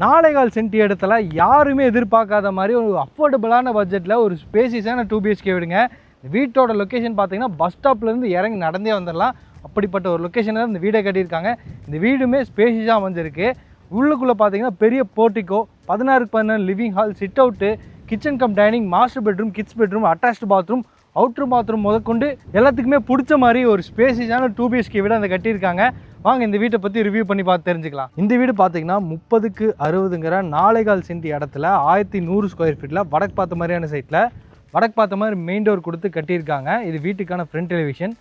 4.25 send இடத்துல யாருமே எதிர்பார்க்காத மாதிரி ஒரு அஃபோர்டபுளான பட்ஜெட்டில் ஒரு ஸ்பேசியஸான 2 BHK வீடுங்க. வீட்டோட லொக்கேஷன் பார்த்தீங்கன்னா பஸ் ஸ்டாப்லேருந்து இறங்கி நடந்தே வந்துடலாம். அப்படிப்பட்ட ஒரு லொக்கேஷனில் இந்த வீடை கட்டியிருக்காங்க. இந்த வீடுமே ஸ்பேசியஸாக அமைஞ்சிருக்கு. உள்ளுக்குள்ளே பார்த்தீங்கன்னா பெரிய portico, 16x16 living hall, sit out, kitchen cum dining, master bedroom, kids bedroom, attached bathroom, outer bathroom முதற்கொண்டு எல்லாத்துக்குமே பிடிச்ச மாதிரி ஒரு ஸ்பேசியஸான 2 BHK வீடு அந்த கட்டியிருக்காங்க. வாங்க இந்த வீட்டை பற்றி ரிவ்யூ பண்ணி பார்த்து தெரிஞ்சுக்கலாம். இந்த வீடு பார்த்தீங்கன்னா 30x60 4.25 சென்ட் இடத்துல 1100 ஸ்கொயர் ஃபீட்டில் வடக்கு பார்த்த மாதிரியான சைட்டில் வடக்கு பார்த்த மாதிரி மெயின் டோர் கொடுத்து கட்டியிருக்காங்க. இது வீட்டுக்கான front elevation.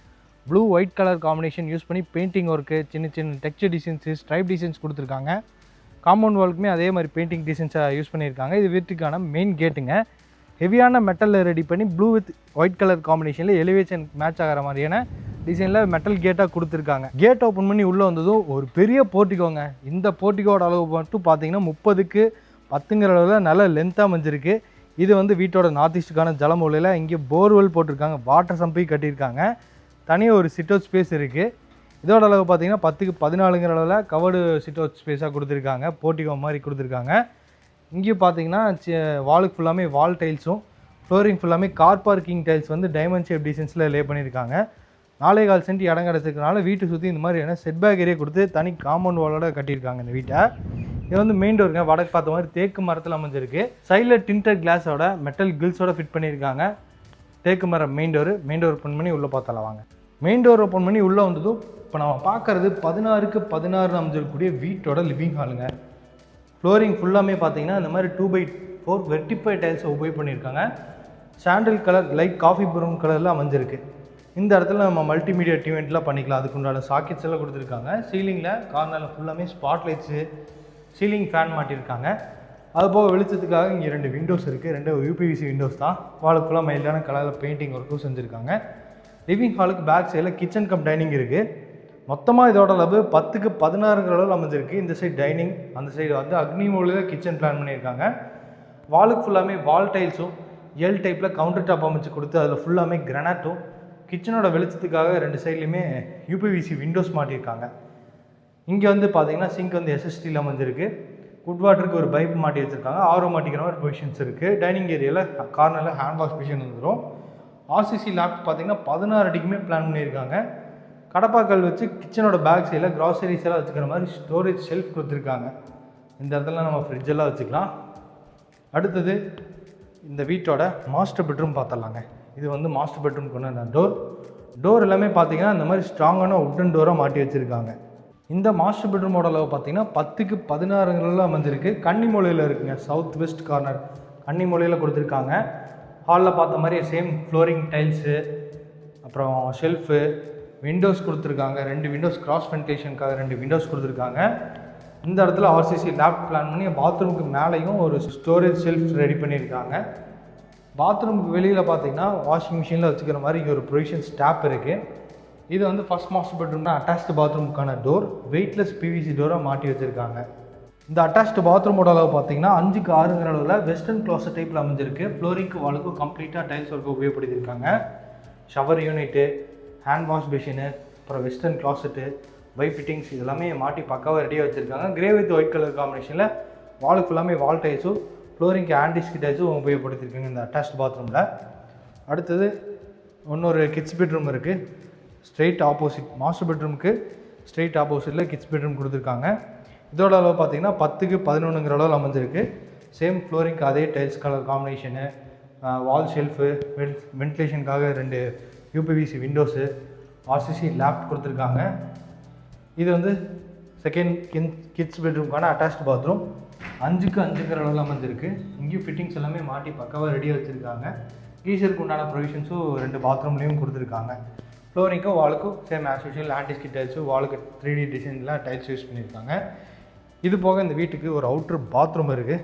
Blue white colour combination use பண்ணி பெயிண்டிங் ஒர்க்கு, சின்ன சின்ன டெக்ஸ்சர் டிசைன்ஸு, ஸ்ட்ரைப் டிசைன்ஸ் கொடுத்துருக்காங்க. காம்பவுண்ட் வால்க்குமே அதே மாதிரி பெயிண்டிங் டிசைன்ஸை யூஸ் பண்ணியிருக்காங்க. இது வீட்டுக்கான மெயின் கேட்டுங்க. ஹெவியான மெட்டலில் ரெடி பண்ணி ப்ளூ வித் ஒயிட் கலர் காம்பினேஷனில் எலிவேஷன் மேட்ச் ஆகிற மாதிரியான டிசைனில் மெட்டல் கேட்டாக கொடுத்துருக்காங்க. கேட் ஓப்பன் பண்ணி உள்ளே வந்ததும் ஒரு பெரிய போர்ட்டிகோங்க. இந்த போர்ட்டிகோட அளவு மட்டும் பார்த்தீங்கன்னா 30x10 அளவில் நல்ல லென்த்தாக அமைஞ்சிருக்கு. இது வந்து வீட்டோட நார்த் ஈஸ்ட்டுக்கான ஜலமூலையில் இங்கே போர்வெல் போட்டிருக்காங்க. வாட்டர் சம்பையும் கட்டியிருக்காங்க. தனியாக ஒரு சிட் அவுட் ஸ்பேஸ் இருக்குது. இதோட அளவு பார்த்தீங்கன்னா 10x14 அளவில் கவர்டு சிட் அவுட் ஸ்பேஸாக கொடுத்துருக்காங்க. போர்ட்டிகோ மாதிரி கொடுத்துருக்காங்க. இங்கேயும் பார்த்தீங்கன்னா வாலுக்கு ஃபுல்லாமே வால் டைல்ஸும், ஃப்ளோரிங் ஃபுல்லாமே கார் பார்க்கிங் டைல்ஸ் வந்து டைமண்ட் ஷேப் டிசைன்ஸில் லே பண்ணியிருக்காங்க. 4.25 சென்ட் இடம் கிடச்சிருக்கனால வீட்டை சுற்றி இந்த மாதிரியான செட்பேக் ஏரியா கொடுத்து தனி காம்பவுண்ட் வாலோட கட்டியிருக்காங்க இந்த வீட்டை. இது வந்து மெயின் டோருங்க. வடக்கு பார்த்த மாதிரி தேக்கு மரத்தில் அமைஞ்சிருக்கு. சைடில் டிண்டட் கிளாஸோட மெட்டல் கில்ஸோட ஃபிட் பண்ணியிருக்காங்க. தேக்கு மரம் மெயின் டோர் ஓப்பன் பண்ணி உள்ளே பார்த்தலாம் வாங்க. மெயின் டோர் ஓப்பன் பண்ணி உள்ளே வந்ததும் இப்போ நம்ம பார்க்குறது 16x16 அமைஞ்சிருக்கக்கூடிய வீட்டோட லிவிங் ஹாலுங்க. ஃப்ளோரிங் ஃபுல்லாமே பார்த்தீங்கன்னா இந்த மாதிரி 2x4 வெர்டிஃபை டைல்ஸை உபயோக பண்ணியிருக்காங்க. சாண்டில் கலர் லைட் காஃபி ப்ரௌன் கலரில் அமைஞ்சிருக்கு. இந்த இடத்துல நம்ம மல்டிமீடியா டிவெண்ட்லாம் பண்ணிக்கலாம். அதுக்குண்டான சாக்கெட்ஸ் எல்லாம் கொடுத்துருக்காங்க. சீலிங்கில் கார்னரில் ஃபுல்லாமே ஸ்பாட் லைட்ஸு, சீலிங் ஃபேன் மாட்டியிருக்காங்க. அதுபோக வெளிச்சத்துக்காக இங்கே 2 விண்டோஸ் இருக்குது. 2 UPVC விண்டோஸ் தான். வாலுக்கு ஃபுல்லாக மைல்டான கலரில் பெயிண்டிங் ஒர்க்கும் செஞ்சுருக்காங்க. லிவிங் ஹாலுக்கு பேக் சைடில் கிச்சன் கம் டைனிங் இருக்குது. மொத்தமாக இதோட அளவு 10x16 அளவில் அமைஞ்சிருக்கு. இந்த சைடு டைனிங், அந்த சைடு வந்து அக்னி மூலையில் கிச்சன் பிளான் பண்ணியிருக்காங்க. வாலுக்கு ஃபுல்லாமே வால் டைல்ஸும் எல் டைப்பில் கவுண்டர் டாப் அமைச்சு கொடுத்து அதில் ஃபுல்லாமே கிரானைட்டும், கிச்சனோட வெளிச்சத்துக்காக 2 சைட்லையுமே UPVC விண்டோஸ் மாட்டியிருக்காங்க. இங்கே வந்து பார்த்தீங்கன்னா சிங்க் வந்து SSTயில் அமைஞ்சிருக்கு. குட் வாட்டருக்கு ஒரு பைப் மாட்டி வச்சுருக்காங்க. ஆரோ மாட்டிக்கிற மாதிரி பொசிஷன்ஸ் இருக்குது. டைனிங் ஏரியாவில் கார்னரில் ஹேண்ட் வாஷ் மிஷின் வந்துடும். RCC லேப்ட் பார்த்தீங்கன்னா 16 அடிக்குமே பிளான் பண்ணியிருக்காங்க. கடப்பாக்கல் வச்சு கிச்சனோட பேக் சைடில் க்ராசரிஸ் எல்லாம் வச்சுக்கிற மாதிரி ஸ்டோரேஜ் ஷெல்ஃப் கொடுத்துருக்காங்க. இந்த இடத்துல நம்ம ஃப்ரிட்ஜெல்லாம் வச்சுக்கலாம். அடுத்தது இந்த வீட்டோட மாஸ்டர் பெட்ரூம் பார்த்துடலாங்க. இது வந்து மாஸ்டர் பெட்ரூம் கொண்ட டோர் எல்லாமே பார்த்தீங்கன்னா இந்த மாதிரி ஸ்ட்ராங்கான உட்டன் டோராக மாட்டி வச்சுருக்காங்க. இந்த மாஸ்டர் பெட்ரூமோட அளவு பார்த்தீங்கன்னா 10x16 அமைஞ்சிருக்கு. கன்னி மூலையில் இருக்குங்க. சவுத் வெஸ்ட் கார்னர் கன்னி மூலையில் கொடுத்துருக்காங்க. ஹாலில் பார்த்த மாதிரி சேம் ஃப்ளோரிங் டைல்ஸு, அப்புறம் ஷெல்ஃபு, விண்டோஸ் கொடுத்துருக்காங்க. 2 விண்டோஸ் கிராஸ் வென்டிலேஷனுக்காக 2 விண்டோஸ் கொடுத்துருக்காங்க. இந்த இடத்துல RCC லேப்ட் பிளான் பண்ணி பாத்ரூமுக்கு மேலேயும் ஒரு ஸ்டோரேஜ் ஷெல்ஃப் ரெடி பண்ணியிருக்காங்க. பாத்ரூமுக்கு வெளியில் பார்த்தீங்கன்னா வாஷிங் மிஷினில் வச்சுக்கிற மாதிரி இங்கே ஒரு ப்ரொவிஷன் ஸ்டாப் இருக்குது. இது வந்து ஃபஸ்ட் மாஸ்டர் பெட்ரூம்னா அட்டாச்டு பாத்ரூமுக்கான டோர் வெயிட்லெஸ் PVC டோராக மாட்டி வச்சுருக்காங்க. இந்த அட்டாச்டு பாத்ரூமோட அளவு பார்த்தீங்கன்னா 5x6 அளவில் வெஸ்டர்ன் க்ளாஸட் டைப்பில் அமைஞ்சிருக்கு. ஃப்ளோரிங்க்கு வாலுக்கும் கம்ப்ளீட்டாக டைல்ஸ் ஒர்க்கு உபயோகப்படுத்தியிருக்காங்க. Shower unit, hand wash machine, அப்புறம் வெஸ்டர்ன் க்ளாஸட்டு, பைப் ஃபிட்டிங்ஸ் இதெல்லாமே மாட்டி பக்காவாக ரெடியாக வச்சுருக்காங்க. கிரே வித் ஒயிட் கலர் காம்பினேஷனில் வாலுக்கு ஃபுல்லாமே வால் டைல்ஸும் ஃப்ளோரிங்க்கு ஆன்டிஸ்க் டைல்ஸும் உபயோகப்படுத்தியிருக்காங்க இந்த அட்டாச்டு பாத்ரூமில். அடுத்தது இன்னொரு கிட்ஸ் பெட்ரூம் இருக்குது. ஸ்ட்ரெயிட் ஆப்போசிட் மாஸ்டர் பெட்ரூமுக்கு ஸ்ட்ரெயிட் ஆப்போசிட்டில் கிட்ஸ் பெட்ரூம் கொடுத்துருக்காங்க. இதோட அளவு பார்த்தீங்கன்னா 10x11 அளவில் அமைஞ்சிருக்கு. சேம் ஃப்ளோரிங்க்கு அதே tiles colour combination, wall shelf, வென்டிலேஷனுக்காக 2 UPVC விண்டோஸு, RCC லேப்ட் கொடுத்துருக்காங்க. இது வந்து செகண்ட் கிட்ஸ் பெட்ரூம்க்கான அட்டாச்டு பாத்ரூம். 5x5 அளவில் அமைஞ்சிருக்கு. இங்கேயும் ஃபிட்டிங்ஸ் எல்லாமே மாட்டி பக்காவாக ரெடியாக வச்சுருக்காங்க. கீசருக்கு உண்டான ப்ரொவிஷன்ஸும் 2 பாத்ரூம்லேயும் கொடுத்துருக்காங்க. ஃப்ளோரிங்க்கும் வாலுக்கும் சேம் ஆஸ் யூஷுவல் ஆன்டிஸ்கி டைல்ஸும் வாலுக்கு 3D டிசைனில் டைல்ஸ் யூஸ் பண்ணியிருக்காங்க. இது போக இந்த வீட்டுக்கு ஒரு அவுட்ரு பாத்ரூம் இருக்குது.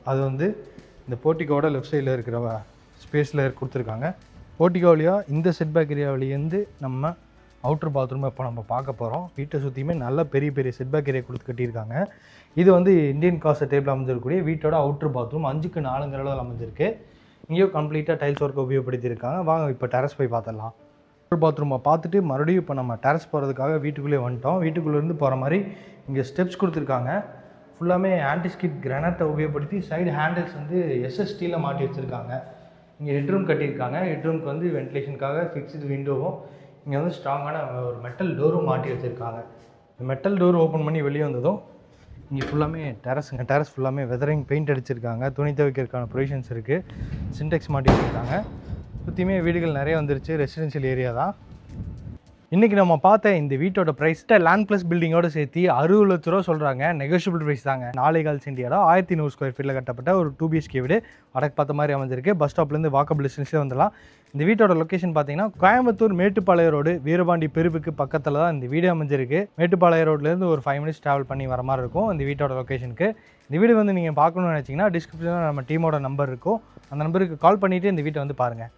அது வந்து இந்த போர்ட்டிகோட லெஃப்ட் சைடில் இருக்கிற ஸ்பேஸில் கொடுத்துருக்காங்க. போர்ட்டிகோவிலையாக இந்த செட்பேக் ஏரியாவிலேருந்து நம்ம அவுட்ரு பாத்ரூம் இப்போ நம்ம பார்க்க போகிறோம். வீட்டை சுற்றியுமே நல்ல பெரிய பெரிய செட்பேக் ஏரியா கொடுத்து கட்டியிருக்காங்க. இது வந்து இந்தியன் காஸ்ட் டேபிள் அமைஞ்சிருக்கக்கூடிய வீட்டோட அவுட்ரு பாத்ரூம் 5x4 அளவில் அமைஞ்சிருக்கு. இங்கேயும் கம்ப்ளீட்டாக டைல்ஸ் ஒர்க்கை உபயோகப்படுத்தியிருக்காங்க. வாங்க இப்போ டெரஸ் போய் பார்த்துடலாம். அவுட்ரு பாத்ரூமை பார்த்துட்டு மறுபடியும் இப்போ நம்ம டெரஸ் போகிறதுக்காக வீட்டுக்குள்ளே வந்துட்டோம். வீட்டுக்குள்ளேருந்து போகிற மாதிரி இங்கே ஸ்டெப்ஸ் கொடுத்துருக்காங்க. ஃபுல்லாமே ஆன்டிஸ்கிட் கிரானைட்டை உபயோகப்படுத்தி சைடு ஹேண்டில்ஸ் வந்து எஸ்எஸ்டியில் மாட்டி வச்சுருக்காங்க. இங்கே ஹெட்ரூம் கட்டியிருக்காங்க. ஹெட்ரூம்க்கு வந்து வென்டிலேஷனுக்காக ஃபிக்ஸ்டு விண்டோவும் இங்கே வந்து ஸ்ட்ராங்கான ஒரு மெட்டல் டோரும் மாட்டி வச்சுருக்காங்க. இந்த மெட்டல் டோர் ஓப்பன் பண்ணி வெளியே வந்ததும் இங்கே ஃபுல்லாமே டெரஸுங்க. டெரஸ் ஃபுல்லாமே வெதரிங் பெயிண்ட் அடிச்சிருக்காங்க. துணி துவைக்கிறதுக்கான ப்ரொவிஷன்ஸ் இருக்குது. சின்டெக்ஸ் மாட்டி வச்சுருக்காங்க. சுற்றியுமே வீடுகள் நிறைய வந்துருச்சு. ரெசிடென்ஷியல் ஏரியா தான். இன்றைக்கி நம்ம பார்த்த இந்த வீட்டோட ப்ரைஸ்ட்டை லேண்ட் ப்ளஸ் பில்டிங்கோடு சேர்த்து 60 லட்ச ரூபா சொல்கிறாங்க. நெகோஷியபிள் ப்ரைஸ் தாங்க. 4.25 சென்ட் இடம் 1100 ஸ்கொயர் ஃபீட்டில் கட்டப்பட்ட ஒரு 2 BHK வீடு வடக்கு பார்த்த மாதிரி அமைஞ்சிருக்கு. பஸ் ஸ்டாப்லேருந்து வாக்கபிள் டிஸ்டன்ஸே வந்துடலாம். இந்த வீட்டோட லொக்கேஷன் பார்த்தீங்கன்னா கோயம்புத்தூர் மேட்டுப்பாளையம் ரோடு வீரபாண்டி பெருவுக்கு பக்கத்தில் தான் இந்த வீடு அமைஞ்சிருக்கு. மேட்டுப்பாளையம் ரோட்லேருந்து ஒரு 5 மினிட்ஸ் ட்ராவல் பண்ணி வர மாதிரி இருக்கும் இந்த வீட்டோட லொக்கேஷனுக்கு. இந்த வீடு வந்து நீங்கள் பார்க்கணும்னு நினச்சிங்கன்னா டிஸ்கிரிப்ஷனில் நம்ம டீமோட நம்பர் இருக்கும். அந்த நம்பருக்கு கால் பண்ணிவிட்டு இந்த வீட்டை வந்து பாருங்கள்.